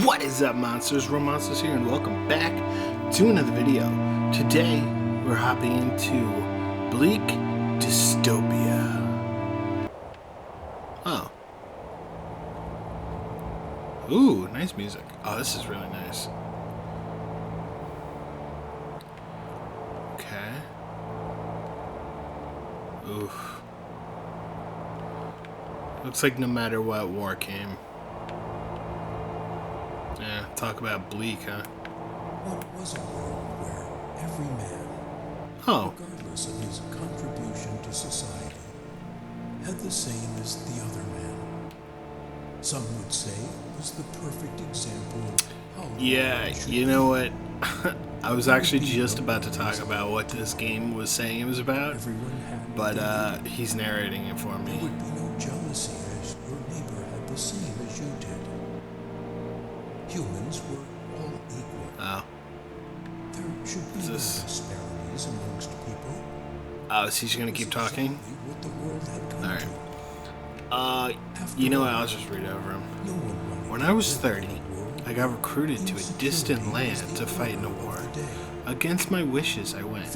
What is up, monsters? Monsters here, and welcome back to another video. Today, we're hopping into Bleak Dystopia. Oh. Ooh, nice music. Oh, this is really nice. Okay. Oof. Looks like no matter what, war came. Yeah, talk about bleak, huh? What was a world where every man, regardless of his contribution to society, had the same as the other man? Some would say it was the perfect example of how... Yeah, you know what? I was actually just about to talk about what this game was saying it was about, but he's narrating it for me. There would be no jealousy as your neighbor had the same as you did. Humans were all equal. Oh. There should be no disparities amongst people. Oh, is he just gonna keep talking? What the world had come Alright. You know what? I'll just read over him. When I was 30, I got recruited to a distant land to fight in a war. Against my wishes, I went.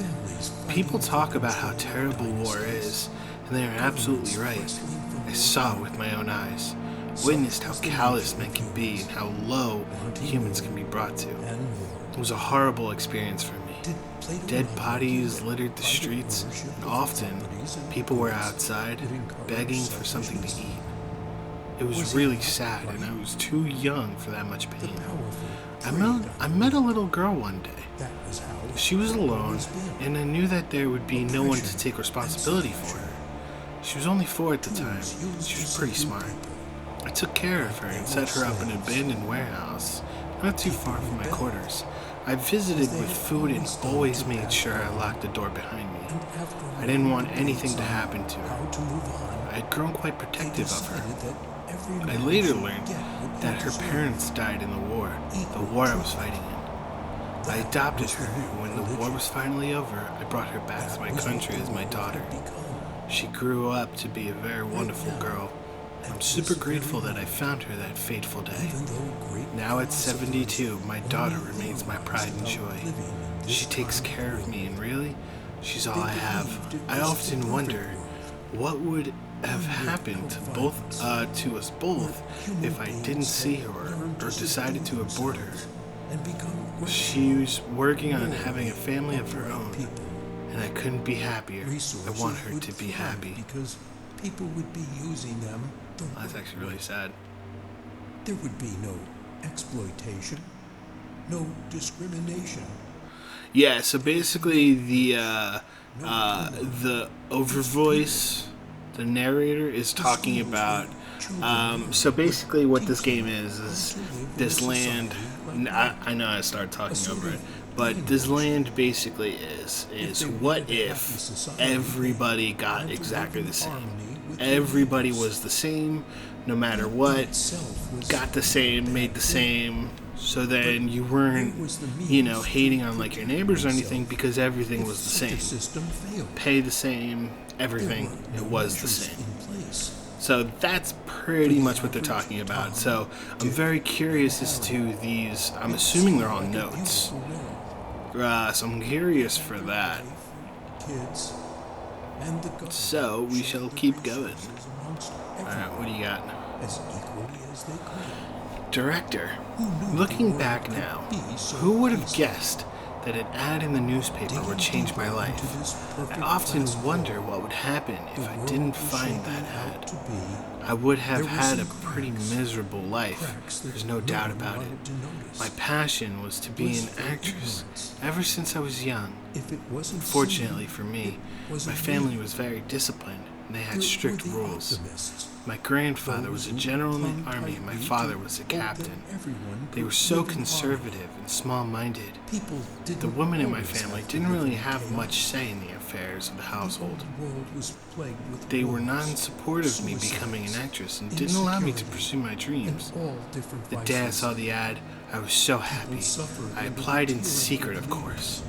People talk about how terrible war is, and they are absolutely right. I saw it with my own eyes. Witnessed how callous men can be and how low humans can be brought to. It was a horrible experience for me. Dead bodies littered the streets, and often people were outside begging for something to eat. It was really sad, and I was too young for that much pain. I met a little girl one day. She was alone, and I knew that there would be no one to take responsibility for her. She was only 4 at the time. She was pretty smart. I took care of her and set her up in an abandoned warehouse, not too far from my quarters. I visited with food and always made sure I locked the door behind me. I didn't want anything to happen to her. I had grown quite protective of her. I later learned that her parents died in the war I was fighting in. I adopted her, and when the war was finally over, I brought her back to my country as my daughter. She grew up to be a very wonderful girl. I'm super grateful that I found her that fateful day. Now at 72, my daughter remains my pride and joy. She takes care of me, and really, she's all I have. I often wonder what would have happened to us both if I didn't see her or decided to abort her. She was working on having a family of her own, and I couldn't be happier. I want her to be happy. Because people would be using them. That's actually really sad. There would be no exploitation, no discrimination. Yeah, so basically the overvoice, the narrator is talking about. So basically, what this game is this land. I know I started talking over it, but this land basically is what if everybody got exactly the same? Everybody was the same, no matter what, got the same, made the same, so then you weren't, hating on like your neighbors or anything because everything was the same. Pay the same, everything, it was the same. So that's pretty much what they're talking about. So I'm very curious as to these, I'm assuming they're all notes. So I'm curious for that. So we shall keep going. Alright, what do you got? Director. Looking back now, who would have guessed that an ad in the newspaper would change my life? I often wonder what would happen if I didn't find that ad. I would have had a pretty miserable life, there's no doubt about it. My passion was to be an actress ever since I was young. Fortunately for me, my family was very disciplined, and they had strict rules. My grandfather was a general in the army, and my father was a captain. They were so conservative and small-minded. The women in my family didn't really have much say in the affairs of the household. They were non-supportive of me becoming an actress and didn't allow me to pursue my dreams. The day I saw the ad, I was so happy. I applied in secret, of course.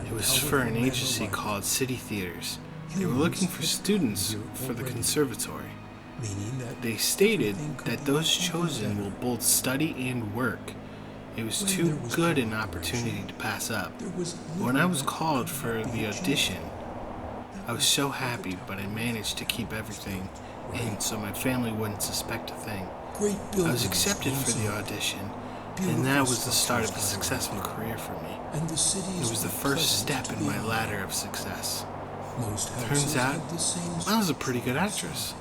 It was for an agency called City Theaters. They were looking for students for the conservatory. meaning that They stated everything could that be those even chosen better. will both study and work. It was When too there was good an cooperation, opportunity to pass up. There was When I little was that called could for not be the achieved. audition, That I was was so all the happy, but I tower managed to keep everything in right. so my family wouldn't suspect a thing. Great I buildings was accepted for rose the up, audition, beautiful and that was the start of a structures got successful erected, career for me. and the cities It was the were first pleasant step to in the my eye. ladder of success. Most Turns houses out, had the same I was a pretty good actress.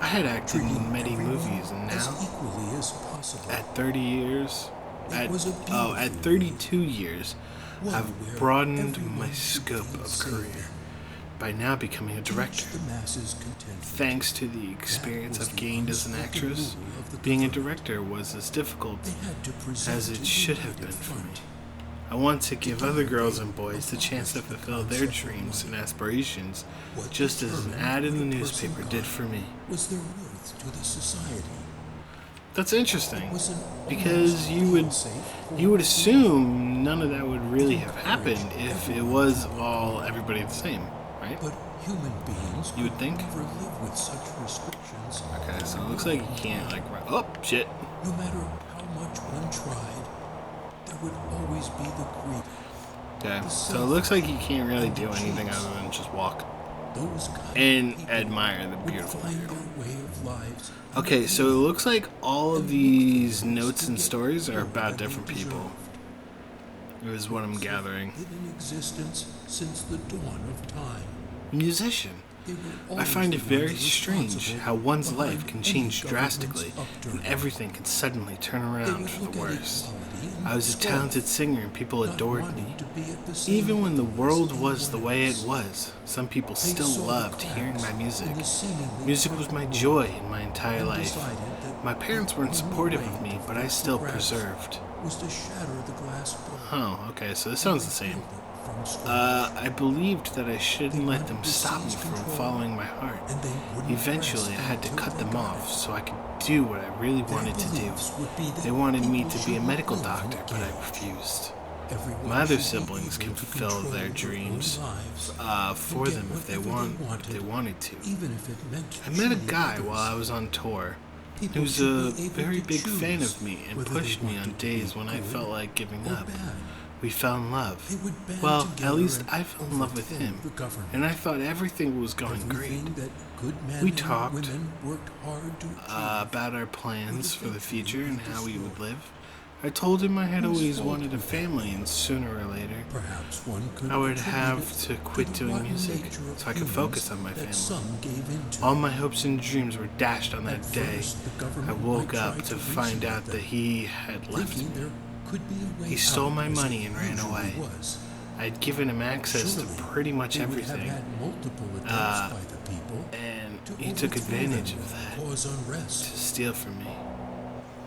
I had acted treating in many everyone movies, and as now, equally as possible. at 30 years, It was a at beautiful 32 years, one I've where broadened everyone my should scope feel of safe career by now becoming a to director. reach the masses' contentment. Thanks to the experience I've gained as an actress, being a director was as difficult They had to present as to it the should have united been for me. front. I want to give other girls and boys the chance to fulfill their dreams and aspirations, What just as an determined ad in the what a person newspaper got did for me. was their worth to the society. That's interesting, Was an because almost you would assume none of that would really have happened if it was all everybody the same, right? But human beings You would could think? never live with such restrictions. Okay, so it looks like you can't oh shit. No matter how much one tried, there would always be the greed. Okay, so it looks like you can't really do anything other than just walk Those kind and of people admire the would beautiful find view. their way of lives. Okay, so it looks like all of these notes and stories are about different people, is what I'm gathering. Been in existence since the dawn of time. Musician. They were I always find the it very ones strange responsible how one's behind life can any change government's drastically upturn. and everything can suddenly turn They around would for look the at worst. equality and I was a scoff, talented singer and people not adored wanting me. to be at the same Even when the level as world anyone was the way it else. was, some people They still saw the loved hearing cracks my music. in the seemingly Music was my perfect joy world in my entire and life. decided that My parents weren't the only supportive way of me, to but I fix the still cracks preserved. was to shatter the glass bowl. Oh, okay, so this sounds the same. Build it from scratch. I believed that I shouldn't let them wanted to stop me seize from control, following my heart. and they wouldn't Eventually, I rest had to until cut they them got off it. so I could do what I really Their wanted to do. beliefs would be that They wanted me people to be a shouldn't medical live in doctor, but I guilt. refused. Everyone My other should be siblings able can to fulfill control their own dreams lives for and get them if they whatever wanted to. even if it meant I met a cheating guy others. while I was on tour. He People was should a be able very to big fan choose of me and whether they pushed me on wanted to be days when I good felt like giving or up. bad. We fell in love. They would band Well, at together least and I fell in love with overthrow him, the government. and I thought everything was going great. Everything that good men We and talked women worked hard to achieve. about our plans for the future and how we would live. I told him I had always wanted a family, and sooner or later, Perhaps one could I would attribute have it to quit the doing rotten music nature of so I could humans focus on my that family. some gave into. All my hopes and dreams were dashed on that At day. first, the government I woke might up try to reason find with out them, that he had left thinking me. there could be a way He stole out, my as money it and ran usually away. was. I'd given him access to Surely, pretty much they would everything, have had multiple attempts by the people and to he took overthrow advantage them of that and cause unrest. to steal from me.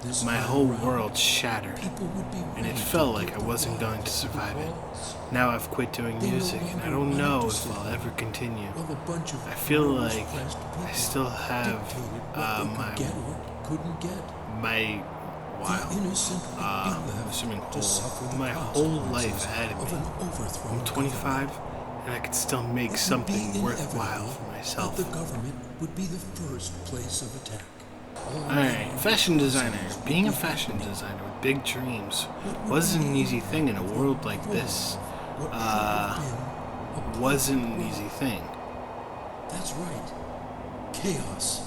This My time whole around, world shattered, people would be and it ready felt to like give I the wasn't law going to the survive it. laws. Now I've quit doing They no music, and I longer don't wanted know to if sit I'll there ever continue. while a bunch of I feel like nose-pressed I people still have dictated what they could get or couldn't get. my The innocent would be left assuming to suffer the my whole life consequences ahead of of me. an overthrown I'm 25, and I could still make It would something be worthwhile inevitable for that myself. the government would be the first place of attack. Alright, fashion designer. Being a fashion designer with big dreams wasn't an easy thing in a world like this. Wasn't an easy thing. That's right. Chaos.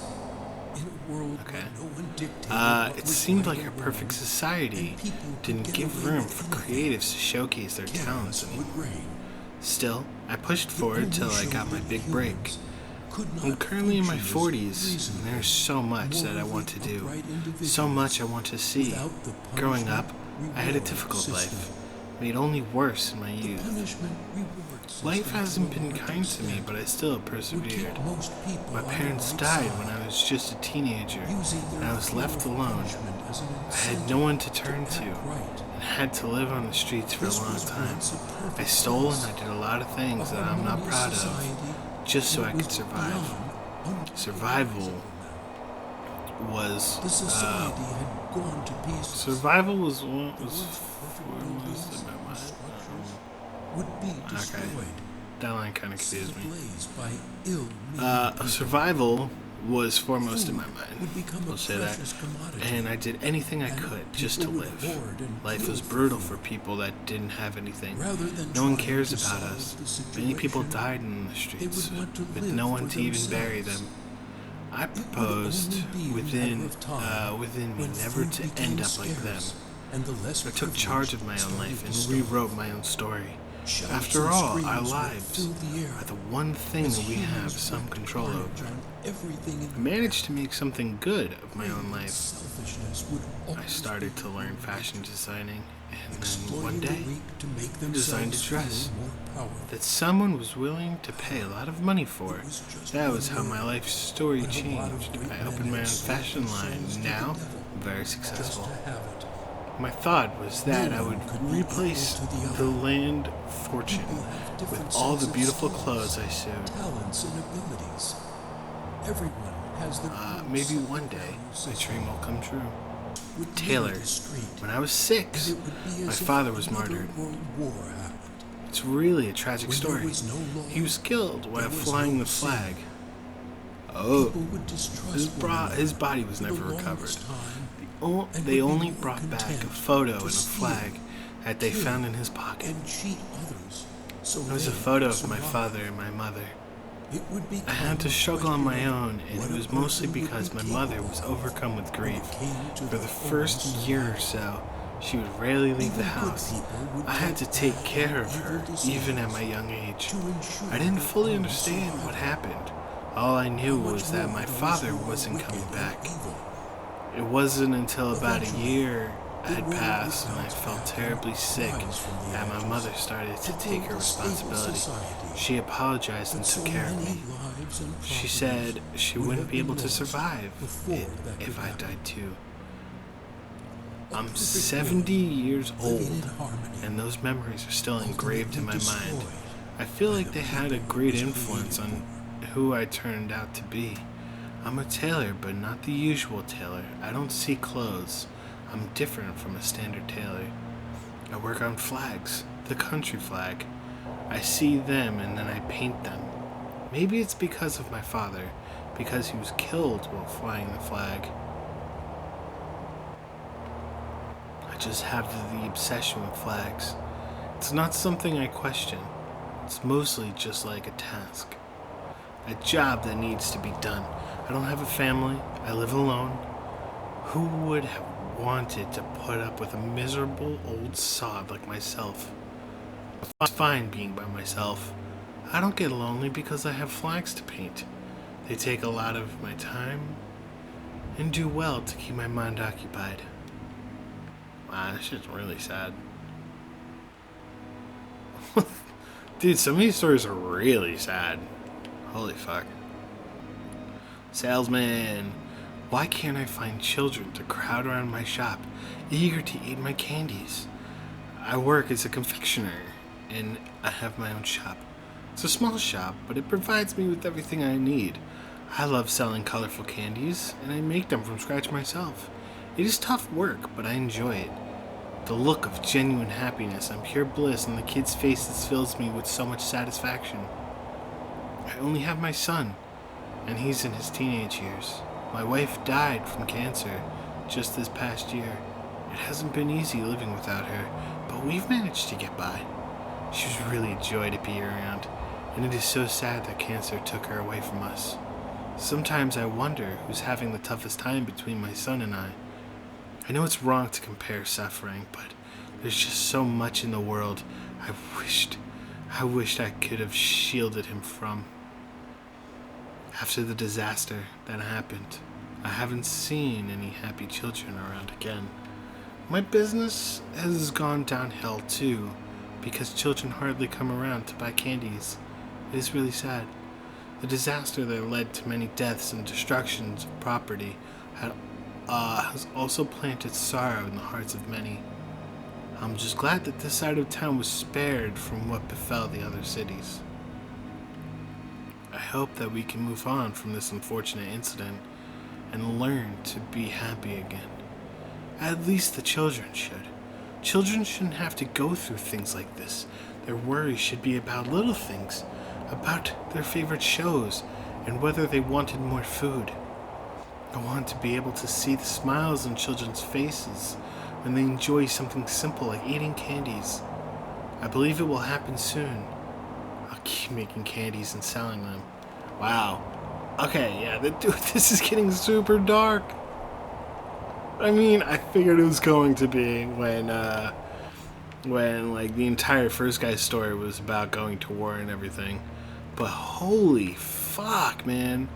In a world Okay. where no one dictated what It was seemed right like or our perfect wrong, society and people could didn't get give away room with for anything. creatives to showcase their talents Chaos anymore. would reign. Still, I pushed forward till I got my big break. I'm I'm currently in my 40s, and there's so much that I want to do, so much I want to see. Growing up, I had a difficult life, made only worse in my youth. Life hasn't been kind to me, but I still persevered. My parents died when I was just a teenager, and I was left alone. I had no one to turn to, and had to live on the streets for a long time. I stole and I did a lot of things that I'm not proud of, just so I could survive. Survival was The society had gone to pieces. survival was Would be destroyed. that line kind of confused me. Ablaze by ill-meaning Survival was foremost in my Would mind. become a I'll say that. precious commodity. And I did anything I And could just to people would live. hoard and Life kill was for brutal food. for people that didn't have anything. Rather than No one trying cares to about solve us. the Many people situation, died in the they streets would want to with live no one for to even bury themselves. them. I It would proposed only be a within matter of time within me when never food to became end up like them. scarce, and the less I took charge of my own life and rewrote my own story. Shouts After and all, our screams would lives fill the air are the one thing as that we have humans some wreaked control carnage over. on everything in I managed to make something good of my own greed and life. selfishness would I always started be to learn the fashion designing, and then exploiting one the day, weak to make I designed a themselves dress feel more powerful. that someone was willing to pay a lot of money for. It was just That was one how my word, life story but a lot of changed. great I men opened my had own sold fashion their line, souls to and the now devil I'm very just successful. to have it. My thought was that I would replace the land fortune People have with different all the sets of beautiful skills, clothes I sewed. talents and abilities. Everyone has their own Maybe separate one day value my system. dream will come true. Would Taylor, leave the street, when I was and 6, it would be my as if father was another martyred. World War happened. It's really a tragic When there story. was no law, He was killed while there was flying no the sin. flag. Oh, People would distrust one another his body was for the never recovered. longest time, and They would be only more brought back a content photo to and a steal, flag that they kill, found in his pocket. and cheat others. So It was a they photo could of my survive. father and my mother. It would be I had to struggle on my own, and it was mostly because my mother was overcome with grief. For the first year or so, she would rarely leave the house. I had to take care of her, even at my young age. I didn't fully understand what happened. All I knew was that my father wasn't coming back. It wasn't until about a year had passed and I felt terribly sick that my mother started to take her responsibility. She apologized and took care of me. She said she wouldn't be able to survive if I died too. I'm 70 years old, and those memories are still engraved in my mind. I feel like they had a great influence on who I turned out to be. I'm a tailor, but not the usual tailor. I don't see clothes. I'm different from a standard tailor. I work on flags, the country flag. I see them and then I paint them. Maybe it's because of my father, because he was killed while flying the flag. I just have the obsession with flags. It's not something I question. It's mostly just like a task. A job that needs to be done. I don't have a family. I live alone. Who would have wanted to put up with a miserable old sod like myself? It's fine being by myself. I don't get lonely because I have flags to paint. They take a lot of my time and do well to keep my mind occupied. Wow, this shit's really sad. Dude, some of these stories are really sad. Holy fuck. Salesman. Why can't I find children to crowd around my shop, eager to eat my candies? I work as a confectioner, and I have my own shop. It's a small shop, but it provides me with everything I need. I love selling colorful candies, and I make them from scratch myself. It is tough work, but I enjoy it. The look of genuine happiness and pure bliss on the kids' faces fills me with so much satisfaction. I only have my son, and he's in his teenage years. My wife died from cancer just this past year. It hasn't been easy living without her, but we've managed to get by. She was really a joy to be around, and it is so sad that cancer took her away from us. Sometimes I wonder who's having the toughest time between my son and I. I know it's wrong to compare suffering, but there's just so much in the world I wished I could have shielded him from. After the disaster that happened, I haven't seen any happy children around again. My business has gone downhill too, because children hardly come around to buy candies. It is really sad. The disaster that led to many deaths and destructions of property has also planted sorrow in the hearts of many. I'm just glad that this side of town was spared from what befell the other cities. I hope that we can move on from this unfortunate incident and learn to be happy again. At least the children should. Children shouldn't have to go through things like this. Their worries should be about little things, about their favorite shows, and whether they wanted more food. I want to be able to see the smiles on children's faces when they enjoy something simple like eating candies. I believe it will happen soon. I'll keep making candies and selling them. Wow. Okay, yeah, dude, this is getting super dark. I mean, I figured it was going to be when like the entire first guy's story was about going to war and everything. But holy fuck, man.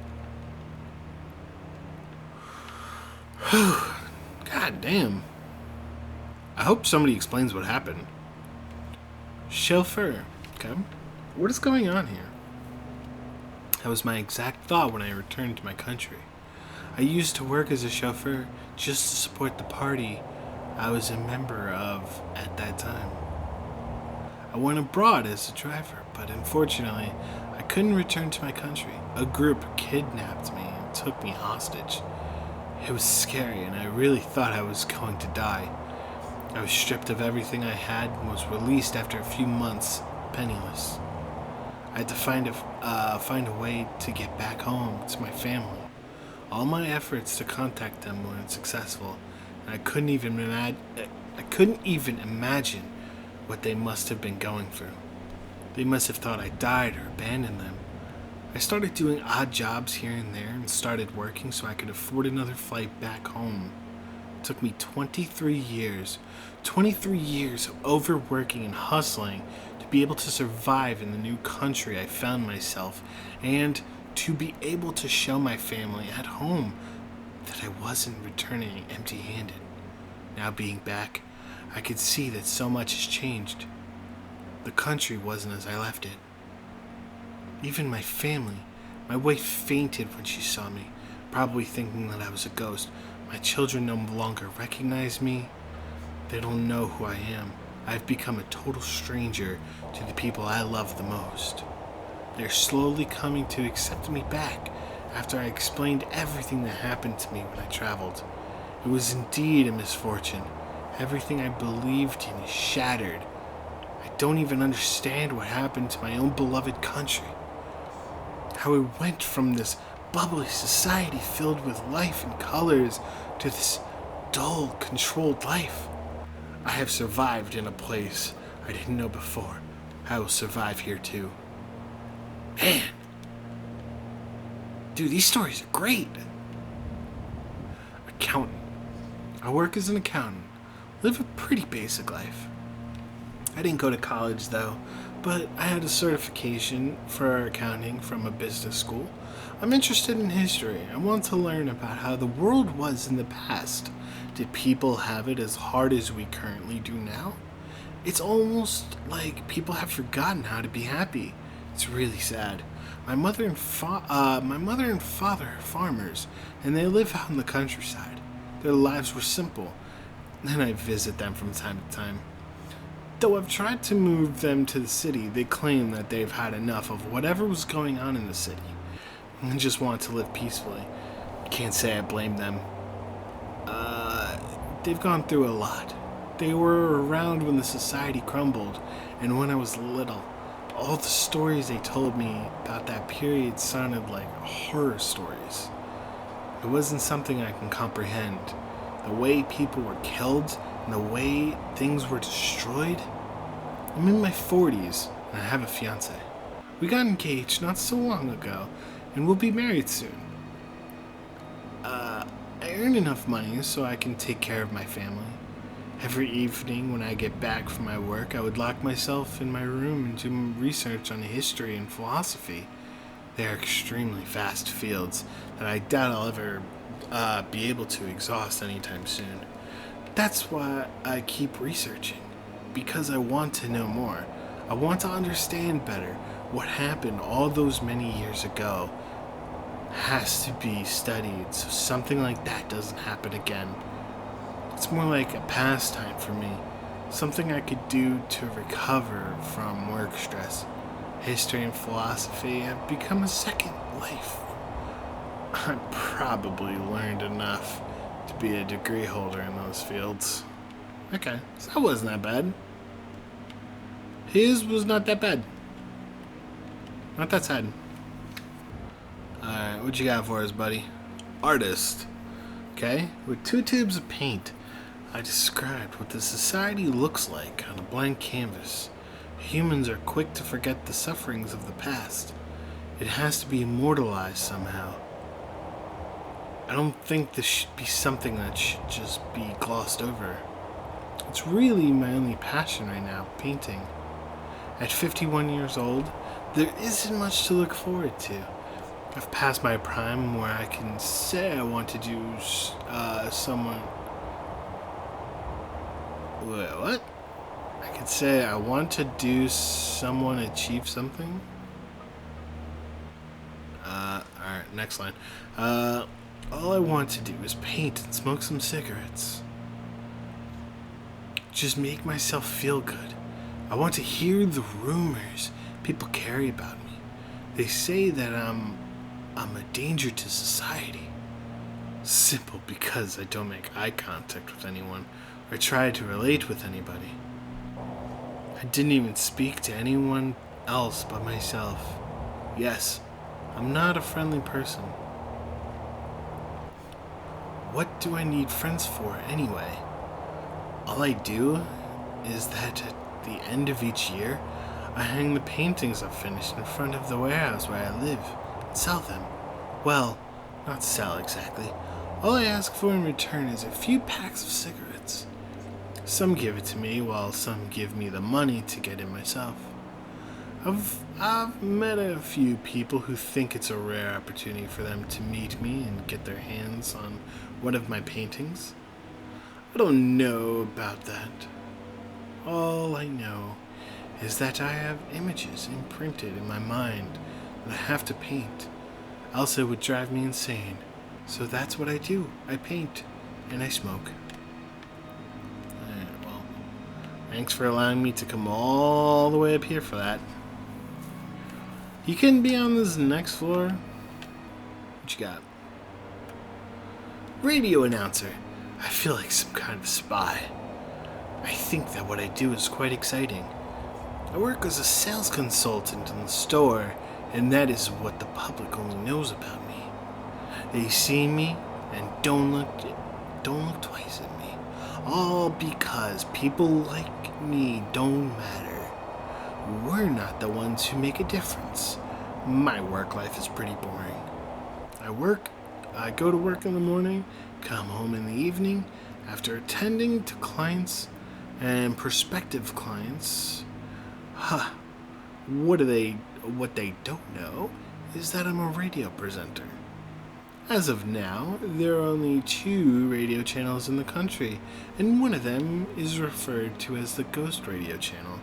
God damn. I hope somebody explains what happened. Chauffeur. Okay. What is going on here? That was my exact thought when I returned to my country. I used to work as a chauffeur just to support the party I was a member of at that time. I went abroad as a driver, but unfortunately, I couldn't return to my country. A group kidnapped me and took me hostage. It was scary, and I really thought I was going to die. I was stripped of everything I had and was released after a few months, penniless. I had to find a way to get back home to my family. All my efforts to contact them weren't successful, and I couldn't even imagine what they must have been going through. They must have thought I died or abandoned them. I started doing odd jobs here and there and started working so I could afford another flight back home. It took me 23 years of overworking and hustling to be able to survive in the new country I found myself and to be able to show my family at home that I wasn't returning empty-handed. Now being back, I could see that so much has changed. The country wasn't as I left it. Even my family, my wife fainted when she saw me, probably thinking that I was a ghost. My children no longer recognize me. They don't know who I am. I've become a total stranger to the people I love the most. They're slowly coming to accept me back after I explained everything that happened to me when I traveled. It was indeed a misfortune. Everything I believed in is shattered. I don't even understand what happened to my own beloved country. How it went from this bubbly society filled with life and colors to this dull, controlled life. I have survived in a place I didn't know before. I will survive here too. Man. Dude, these stories are great. Accountant. I work as an accountant. Live a pretty basic life. I didn't go to college though, but I had a certification for accounting from a business school. I'm interested in history. I want to learn about how the world was in the past. Did people have it as hard as we currently do now? It's almost like people have forgotten how to be happy. It's really sad. My mother and father are farmers, and they live out in the countryside. Their lives were simple, and I visit them from time to time. Though I've tried to move them to the city, they claim that they've had enough of whatever was going on in the city and just want to live peacefully. Can't say I blame them. They've gone through a lot. They were around when the society crumbled, and when I was little, all the stories they told me about that period sounded like horror stories. It wasn't something I can comprehend. The way people were killed and the way things were destroyed. I'm in my 40s and I have a fiance. We got engaged not so long ago and we'll be married soon. I earn enough money so I can take care of my family. Every evening when I get back from my work, I would lock myself in my room and do research on history and philosophy. They are extremely vast fields that I doubt I'll ever be able to exhaust anytime soon. That's why I keep researching, because I want to know more. I want to understand better what happened all those many years ago. Has to be studied so something like that doesn't happen again. It's more like a pastime for me, something I could do to recover from work stress. History and philosophy have become a second life. I probably learned enough to be a degree holder in those fields. Okay, so that wasn't that bad. His was not that bad. Not that sad. Alright, what you got for us, buddy? Artist. Okay, with 2 tubes of paint, I described what the society looks like on a blank canvas. Humans are quick to forget the sufferings of the past. It has to be immortalized somehow. I don't think this should be something that should just be glossed over. It's really my only passion right now, painting. At 51 years old, there isn't much to look forward to. I've passed my prime where I can say I want to do someone... Wait, what? I can say I want to do someone achieve something? Alright, next line. All I want to do is paint and smoke some cigarettes. Just make myself feel good. I want to hear the rumors people carry about me. They say that I'm a danger to society. Simple because I don't make eye contact with anyone or try to relate with anybody. I didn't even speak to anyone else but myself. Yes, I'm not a friendly person. What do I need friends for anyway? All I do is that at the end of each year, I hang the paintings I've finished in front of the warehouse where I live and sell them. Well, not sell exactly. All I ask for in return is a few packs of cigarettes. Some give it to me, while some give me the money to get it myself. I've met a few people who think it's a rare opportunity for them to meet me and get their hands on one of my paintings. I don't know about that. All I know is that I have images imprinted in my mind that I have to paint, else it would drive me insane. So that's what I do. I paint and I smoke. Alright, well, thanks for allowing me to come all the way up here for that. You can be on this next floor. What you got? Radio announcer. I feel like some kind of spy. I think that what I do is quite exciting. I work as a sales consultant in the store, and that is what the public only knows about me. They see me and don't look twice at me. All because people like me don't matter. We're not the ones who make a difference. My work life is pretty boring. I go to work in the morning, come home in the evening, after attending to clients and prospective clients. What they don't know is that I'm a radio presenter. As of now, there are only 2 radio channels in the country, and one of them is referred to as the Ghost Radio Channel.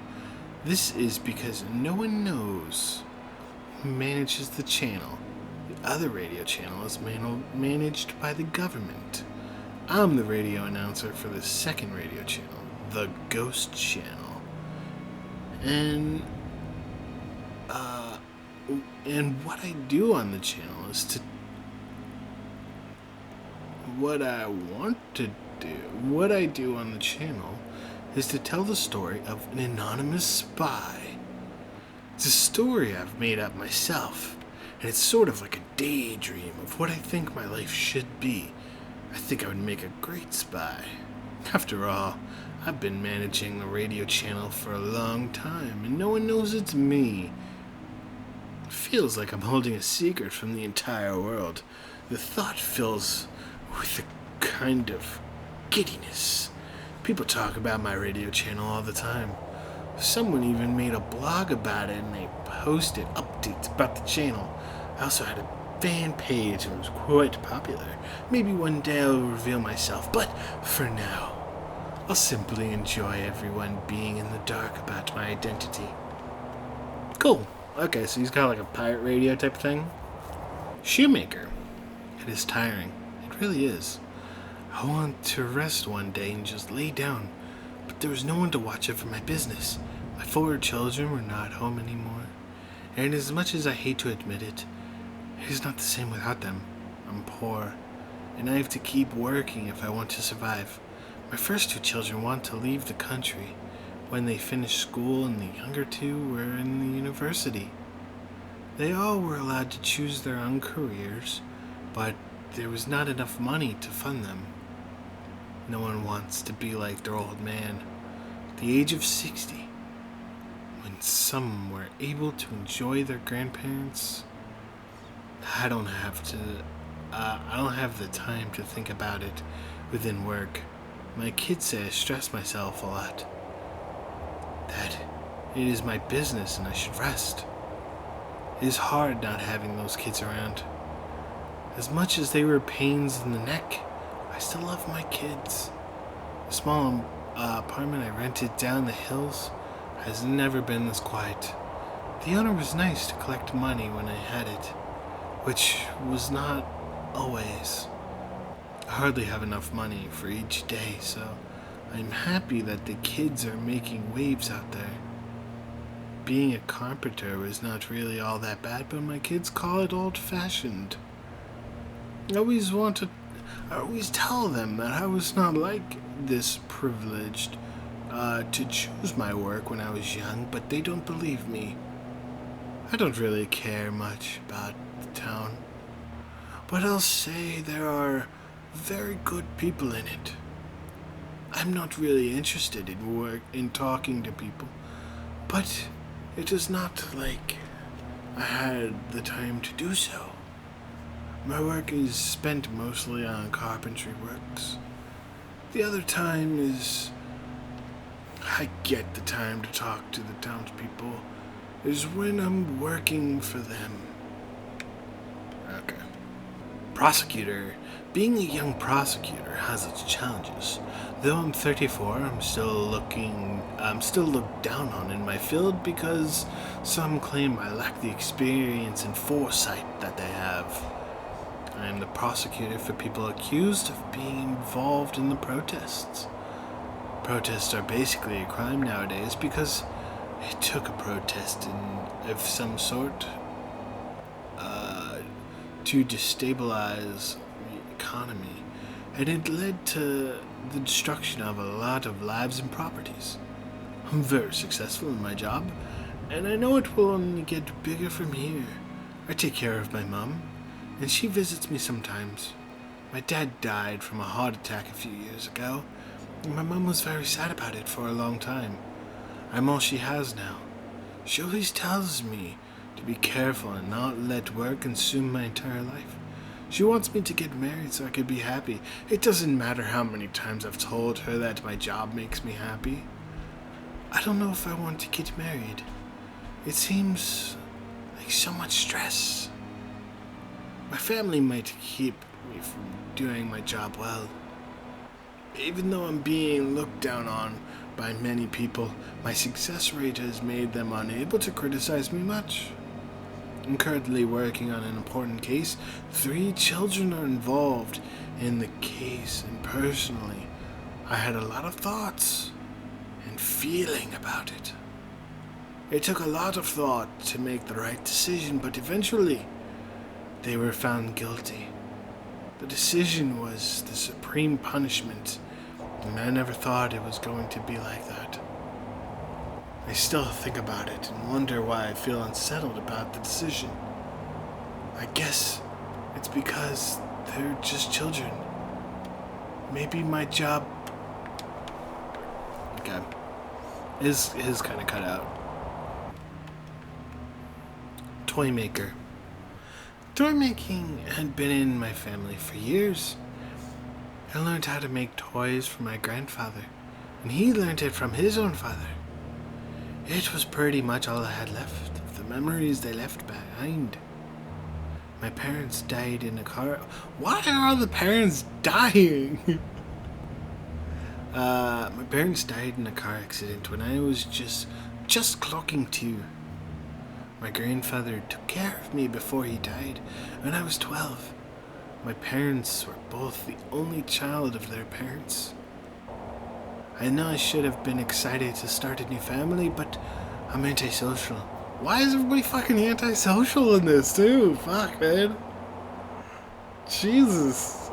This is because no one knows who manages the channel. The other radio channel is managed by the government. I'm the radio announcer for the second radio channel, the Ghost Channel. And what I do on the channel is to... What I do on the channel is to tell the story of an anonymous spy. It's a story I've made up myself, and it's sort of like a daydream of what I think my life should be. I think I would make a great spy. After all, I've been managing the radio channel for a long time, and no one knows it's me. It feels like I'm holding a secret from the entire world. The thought fills with a kind of giddiness. People talk about my radio channel all the time. Someone even made a blog about it, and they posted updates about the channel. I also had a fan page and was quite popular. Maybe one day I'll reveal myself, but for now, I'll simply enjoy everyone being in the dark about my identity. Cool. Okay, so he's got like a pirate radio type of thing. Shoemaker. It is tiring. It really is. I want to rest one day and just lay down, but there was no one to watch over my business. My 4 children were not home anymore, and as much as I hate to admit it, it is not the same without them. I'm poor, and I have to keep working if I want to survive. My first 2 children want to leave the country when they finish school, and the younger 2 were in the university. They all were allowed to choose their own careers, but there was not enough money to fund them. No one wants to be like their old man, at the age of 60, when some were able to enjoy their grandparents. I don't have to. I don't have the time to think about it within work. My kids say I stress myself a lot. That it is my business and I should rest. It is hard not having those kids around. As much as they were pains in the neck, I still love my kids. The small apartment I rented down the hills has never been this quiet. The owner was nice to collect money when I had it, which was not always. I hardly have enough money for each day, so I'm happy that the kids are making waves out there. Being a carpenter was not really all that bad, but my kids call it old-fashioned. I always tell them that I was not like this privileged to choose my work when I was young, but they don't believe me. I don't really care much about the town, but I'll say there are very good people in it. I'm not really interested in talking to people, but it is not like I had the time to do so. My work is spent mostly on carpentry works. The other time is I get the time to talk to the townspeople is when I'm working for them. Okay. Prosecutor. Being a young prosecutor has its challenges. Though I'm 34, I'm still looked down on in my field because some claim I lack the experience and foresight that they have. I am the prosecutor for people accused of being involved in the protests. Protests are basically a crime nowadays because it took a protest of some sort to destabilize the economy, and it led to the destruction of a lot of lives and properties. I'm very successful in my job, and I know it will only get bigger from here. I take care of my mom, and she visits me sometimes. My dad died from a heart attack a few years ago, and my mom was very sad about it for a long time. I'm all she has now. She always tells me to be careful and not let work consume my entire life. She wants me to get married so I could be happy. It doesn't matter how many times I've told her that my job makes me happy. I don't know if I want to get married. It seems like so much stress. My family might keep me from doing my job well. Even though I'm being looked down on by many people, my success rate has made them unable to criticize me much. I'm currently working on an important case. 3 children are involved in the case, and personally, I had a lot of thoughts and feeling about it. It took a lot of thought to make the right decision, but eventually, they were found guilty. The decision was the supreme punishment, and I never thought it was going to be like that. I still think about it and wonder why I feel unsettled about the decision. I guess it's because they're just children. Maybe my job... Okay. Is kind of cut out. Toy maker. Toy making had been in my family for years. I learned how to make toys from my grandfather, and he learned it from his own father. It was pretty much all I had left of the memories they left behind. My parents died in a car... Why are all the parents dying? My parents died in a car accident when I was just clocking 2. My grandfather took care of me before he died when I was 12. My parents were both the only child of their parents. I know I should have been excited to start a new family, but I'm antisocial. Why is everybody fucking antisocial in this, too? Fuck, man. Jesus.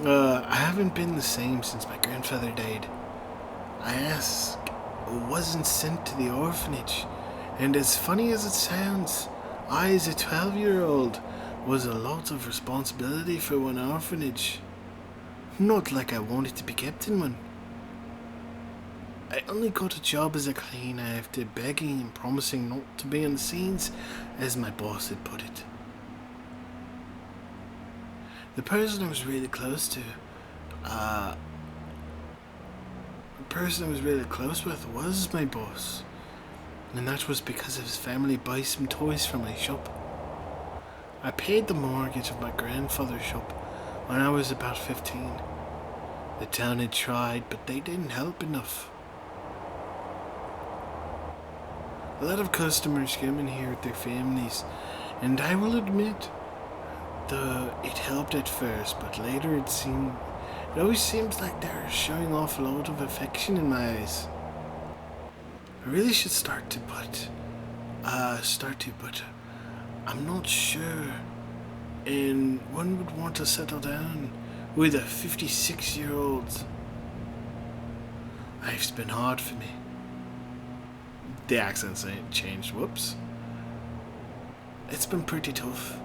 I haven't been the same since my grandfather died. I wasn't sent to the orphanage, And as funny as it sounds, I, as a 12-year-old, was a lot of responsibility for one orphanage. Not like I wanted to be kept in one. I only got a job as a cleaner after begging and promising not to be on the scenes, as my boss had put it. The person I was really close to, was my boss. And that was because of his family buy some toys from my shop. I paid the mortgage of my grandfather's shop when I was about 15. The town had tried, but they didn't help enough. A lot of customers came in here with their families, and I will admit, it helped at first, but later it always seems like they're showing off a lot of affection in my eyes. I really should start to, but I'm not sure. And one would want to settle down with a 56-year-old. Life's been hard for me. The accent's changed, whoops. It's been pretty tough.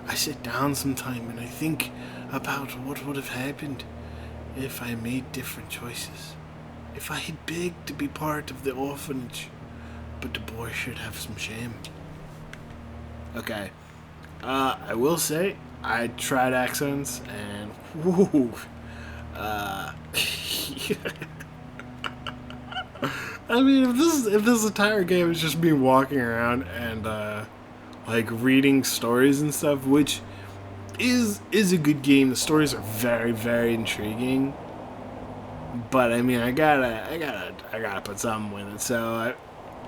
I sit down sometime and I think about what would have happened if I made different choices. If I had begged to be part of the orphanage, but the boy should have some shame. Okay, I will say, I tried accents and whoo, I mean, if this entire game is just me walking around and like reading stories and stuff, which is a good game. The stories are very, very intriguing. But I mean, I gotta put something with it. So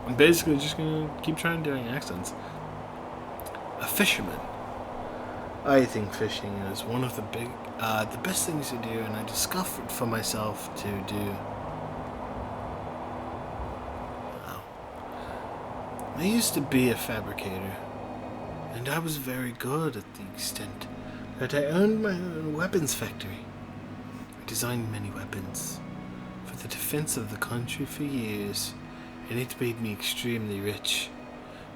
I'm basically just gonna keep trying doing accents. A fisherman. I think fishing is one of the best things to do, and I discovered for myself to do. I used to be a fabricator, and I was very good at the extent that I owned my own weapons factory. I designed many weapons for the defense of the country for years, and it made me extremely rich.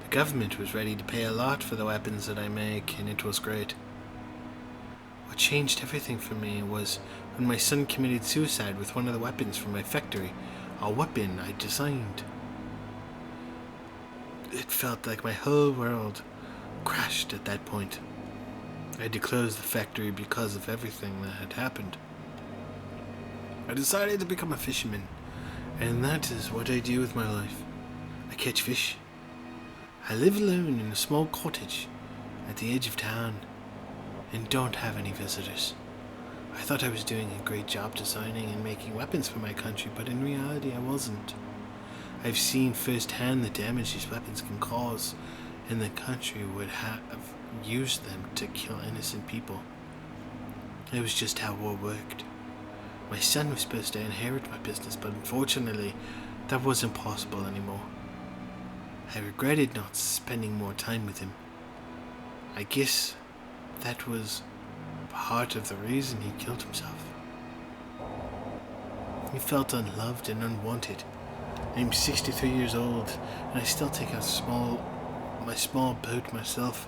The government was ready to pay a lot for the weapons that I make, and it was great. What changed everything for me was when my son committed suicide with one of the weapons from my factory, a weapon I designed. It felt like my whole world crashed at that point. I had to close the factory because of everything that had happened. I decided to become a fisherman, and that is what I do with my life. I catch fish. I live alone in a small cottage at the edge of town and don't have any visitors. I thought I was doing a great job designing and making weapons for my country, but in reality I wasn't. I've seen firsthand the damage these weapons can cause, and the country would have used them to kill innocent people. It was just how war worked. My son was supposed to inherit my business, but unfortunately, that wasn't possible anymore. I regretted not spending more time with him. I guess that was part of the reason he killed himself. He felt unloved and unwanted. I'm 63 years old, and I still take my small boat myself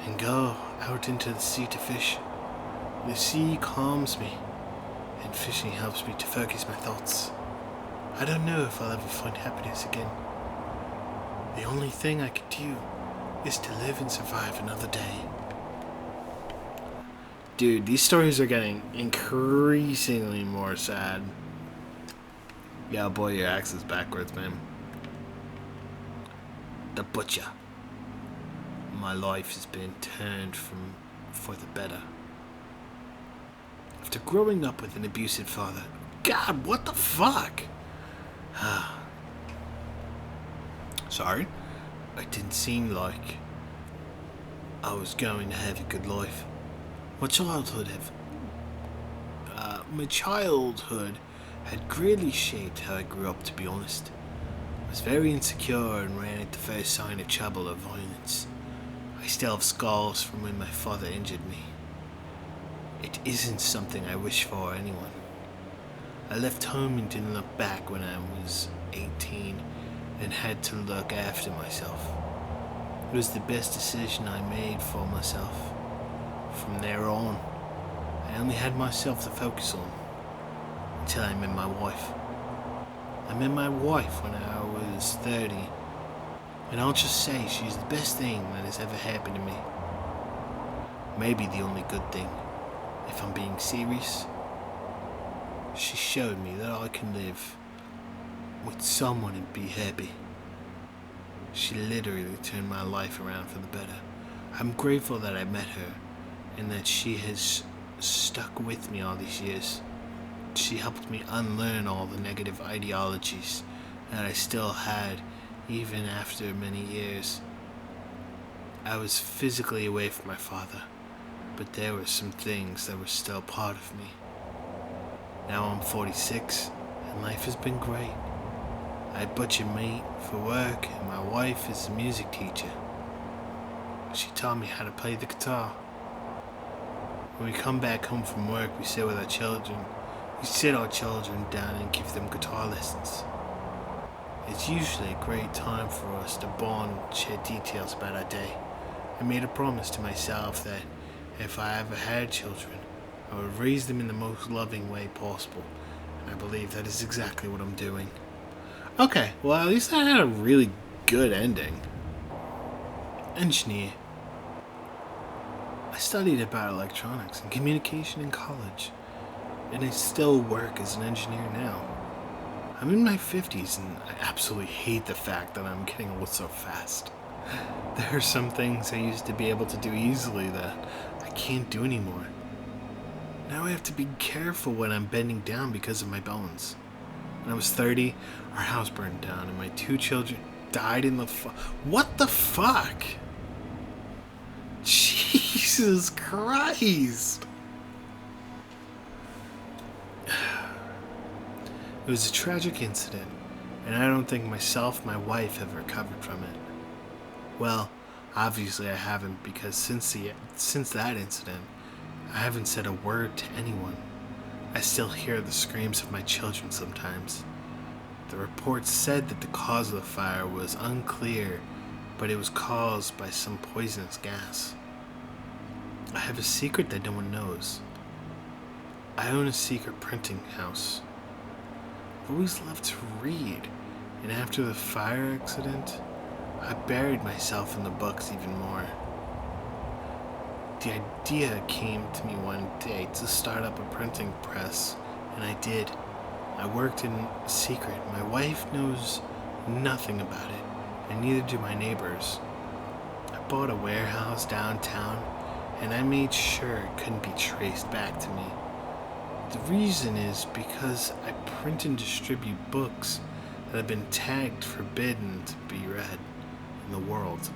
and go out into the sea to fish. The sea calms me, and fishing helps me to focus my thoughts. I don't know if I'll ever find happiness again. The only thing I can do is to live and survive another day. Dude, these stories are getting increasingly more sad. Yeah, boy, your axe is backwards, man. The butcher. My life has been turned for the better. After growing up with an abusive father. God, what the fuck? Sorry, it didn't seem like I was going to have a good life. My childhood had greatly shaped how I grew up, to be honest. I was very insecure and ran at the first sign of trouble or violence. I still have scars from when my father injured me. It isn't something I wish for anyone. I left home and didn't look back when I was 18, and had to look after myself. It was the best decision I made for myself. From there on, I only had myself to focus on until I met my wife. I met my wife when I was 30, and I'll just say she's the best thing that has ever happened to me. Maybe the only good thing, if I'm being serious. She showed me that I can live with someone and be happy. She literally turned my life around for the better. I'm grateful that I met her and that she has stuck with me all these years. She helped me unlearn all the negative ideologies that I still had even after many years. I was physically away from my father, but there were some things that were still part of me. Now I'm 46 and life has been great. I butcher meat for work and my wife is a music teacher. She taught me how to play the guitar. When we come back home from work, we sit with our children. We sit our children down and give them guitar lessons. It's usually a great time for us to bond and share details about our day. I made a promise to myself that if I ever had children, I would raise them in the most loving way possible. And I believe that is exactly what I'm doing. Okay, well at least I had a really good ending. Engineer. I studied about electronics and communication in college, and I still work as an engineer now. I'm in my 50s and I absolutely hate the fact that I'm getting old so fast. There are some things I used to be able to do easily that I can't do anymore. Now I have to be careful when I'm bending down because of my bones. When I was 30, our house burned down and my 2 children died in the What the fuck? Jesus Christ! It was a tragic incident, and I don't think myself, my wife, have recovered from it. Well, obviously I haven't, because since that incident, I haven't said a word to anyone. I still hear the screams of my children sometimes. The report said that the cause of the fire was unclear, but it was caused by some poisonous gas. I have a secret that no one knows. I own a secret printing house. I've always loved to read, and after the fire accident, I buried myself in the books even more. The idea came to me one day to start up a printing press, and I did. I worked in secret. My wife knows nothing about it, and neither do my neighbors. I bought a warehouse downtown, and I made sure it couldn't be traced back to me. The reason is because I print and distribute books that have been tagged forbidden to be read in the world.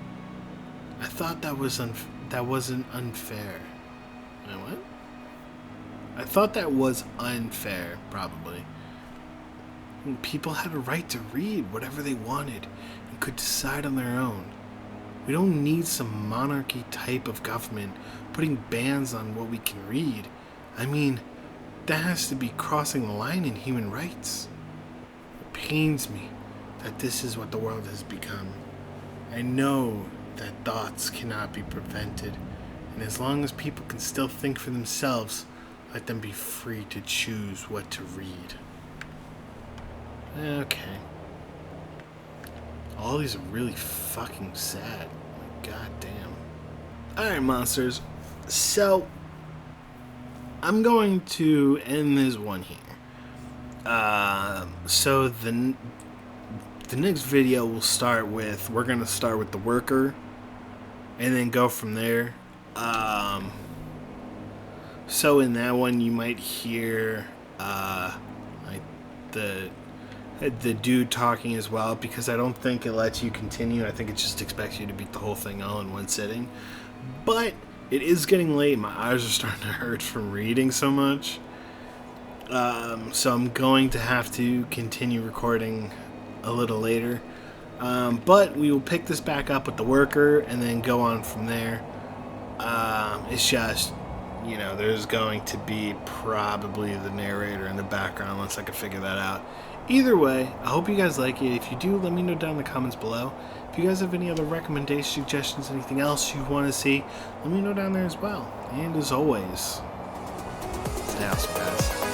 I thought that wasn't unfair. You know what? I thought that was unfair, probably. People had a right to read whatever they wanted and could decide on their own. We don't need some monarchy type of government putting bans on what we can read. I mean, that has to be crossing the line in human rights. It pains me that this is what the world has become. I know that thoughts cannot be prevented, and as long as people can still think for themselves, let them be free to choose what to read. Okay. All these are really fucking sad. God damn. Alright, monsters. So, I'm going to end this one here. So the next video we're going to start with the worker, and then go from there. So in that one you might hear like the dude talking as well, because I don't think it lets you continue. I think it just expects you to beat the whole thing all in one sitting. But it is getting late. My eyes are starting to hurt from reading so much. So I'm going to have to continue recording a little later. But we will pick this back up with the worker and then go on from there. It's just you know, there's going to be probably the narrator in the background unless I can figure that out. Either way, I hope you guys like it. If you do, let me know down in the comments below. If you guys have any other recommendations, suggestions, anything else you want to see, let me know down there as well. And as always, stay awesome, guys.